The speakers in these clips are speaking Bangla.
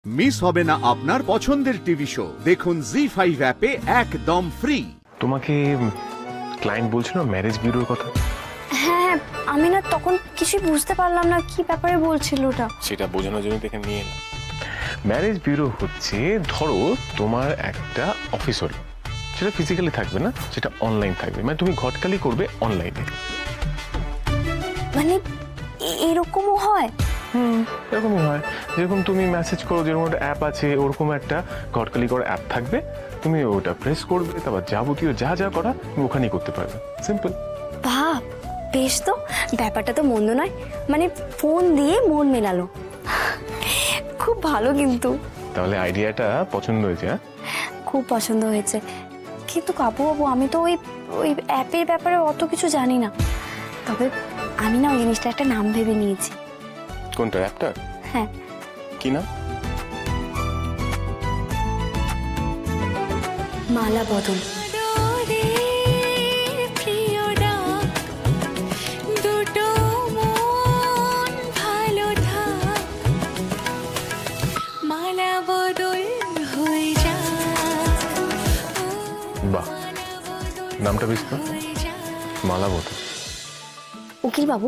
মিস হবে না আপনার পছন্দের টিভি শো। দেখুন জি5 অ্যাপে একদম ফ্রি। তোমাকে ক্লায়েন্ট বলছিল ম্যারেজ বিউরোর কথা। হ্যাঁ, আমি না তখন কিছু বুঝতে পারলাম না কি ব্যাপারে বলছিল ওটা। সেটা বোঝানোর জন্য দেখে নিয়ে এলাম। ম্যারেজ বিউরো হচ্ছে, ধরো তোমার একটা অফিস হলো, সেটা ফিজিক্যালি থাকবে না, সেটা অনলাইন থাকবে, মানে তুমি ঘটকালি করবে অনলাইনে। মানে এরকমও হয়? এরকমই হয়। যেরকম তুমি মেসেজ করো, যেরকম একটা অ্যাপ আছে, ওরকম একটা ঘটকালি করার অ্যাপ থাকবে, তুমি ওটা প্রেস করবে, তারপর যাবতীয় যা যা করা তুমি ওখানেই করতে পারবে। সিম্পল। বাহ, বেশ তো, ব্যাপারটা তো মন্দ নয়। মানে ফোন দিয়ে মন মেলালো, খুব ভালো। কিন্তু তাহলে আইডিয়াটা পছন্দ হয়েছে? হ্যাঁ, খুব পছন্দ হয়েছে। কিন্তু কাবু বাবু, আমি তো ওই ওই অ্যাপের ব্যাপারে অত কিছু জানি না। তবে আমি না ওই জিনিসটা একটা নাম ভেবে নিয়েছি। কোনটা? অ্যাপটা? হ্যাঁ। কি নাম? মালা বদল। বাহ, নামটা বেশ তো, মালা বদল। উকিল বাবু,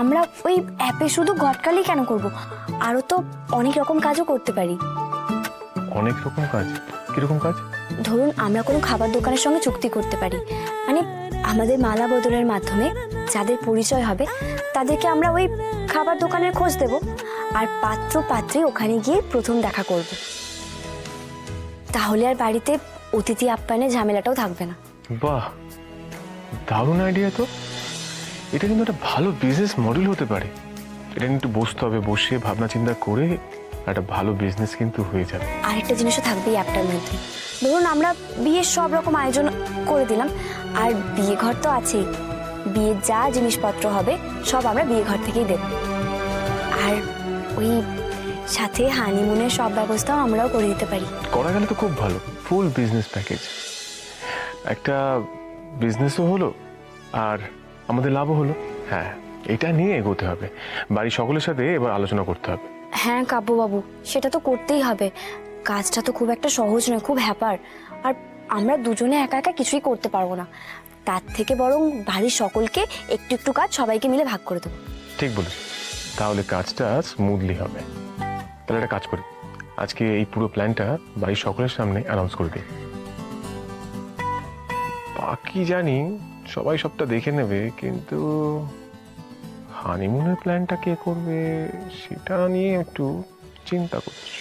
আমরা ওই অ্যাপে শুধু ঘটকালি কেন করব? আরো তো অনেক রকম কাজও করতে পারি। অনেক রকম কাজ? কিরকম কাজ? ধরুন, আমরা কোনো খাবার দোকানের সঙ্গে চুক্তি করতে পারি। মানে আমাদের মালা বদলের মাধ্যমে যাদের পরিচয় হবে তাদেরকে আমরা ওই খাবার দোকানের খোঁজ দেব, আর পাত্র পাত্রী ওখানে গিয়ে প্রথম দেখা করব। তাহলে আর বাড়িতে অতিথি আপ্যায়নের ঝামেলাটাও থাকবে না। বাহ, দারুণ আইডিয়া তো। এটা কিন্তু একটা ভালো বিজনেস মডেল হতে পারে। এটা একটু বসতে হবে, বসে ভাবনা চিন্তা করে একটা ভালো বিজনেস কিন্তু হয়ে যাবে। আরেকটা জিনিসও থাকবে এই অ্যাপটার মধ্যে। ধরুন, আমরা বিয়ের সব রকম আয়োজন করে দিলাম, আর বিয়ে ঘর তো আছেই। বিয়ের যা জিনিসপত্র হবে সব আমরা বিয়ে ঘর থেকেই দেব। আর ওই সাথে হানিমুনের সব ব্যবস্থাও আমরাও করে দিতে পারি। করা গেলে তো খুব ভালো, ফুল বিজনেস প্যাকেজ। একটা বিজনেসও হলো আর আমাদের লাভও হলো। হ্যাঁ, এটা নিয়ে এগোতে হবে। বাড়ির সকলের সাথে এবার আলোচনা করতে হবে। হ্যাঁ কাব্যবাবু, সেটা তো করতেই হবে। কাজটা তো খুব একটা সহজ নয়, খুব হ্যাপার। আর আমরা দুজনে একা একা কিছুই করতে পারবো না। তার থেকে বরং বাড়ির সকলকে একটু একটু কাজ সবাইকে মিলে ভাগ করে দেবো। ঠিক বলেছ, তাহলে কাজটা স্মুথলি হবে। তাহলে একটা কাজ করি, আজকে এই পুরো প্ল্যানটা বাড়ির সকলের সামনে অ্যানাউন্স করে দিই। বাকি জানি সবাই সবটা দেখে নেবে, কিন্তু হানিমুনের প্ল্যানটা কে করবে সেটা নিয়ে একটু চিন্তা করছি।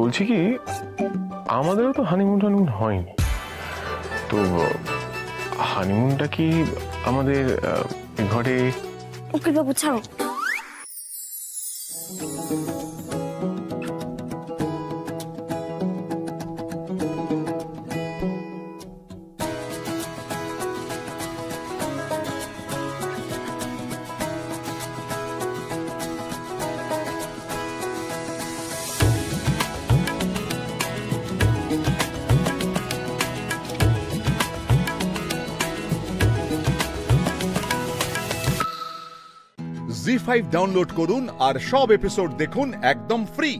বলছি কি, আমাদেরও তো হানিমুন হয়নি, তো হানিমুনটা কি আমাদের ঘরে? উকিল বাবু ছাড়ো। জি5 ডাউনলোড করুন আর সব এপিসোড দেখুন একদম ফ্রি।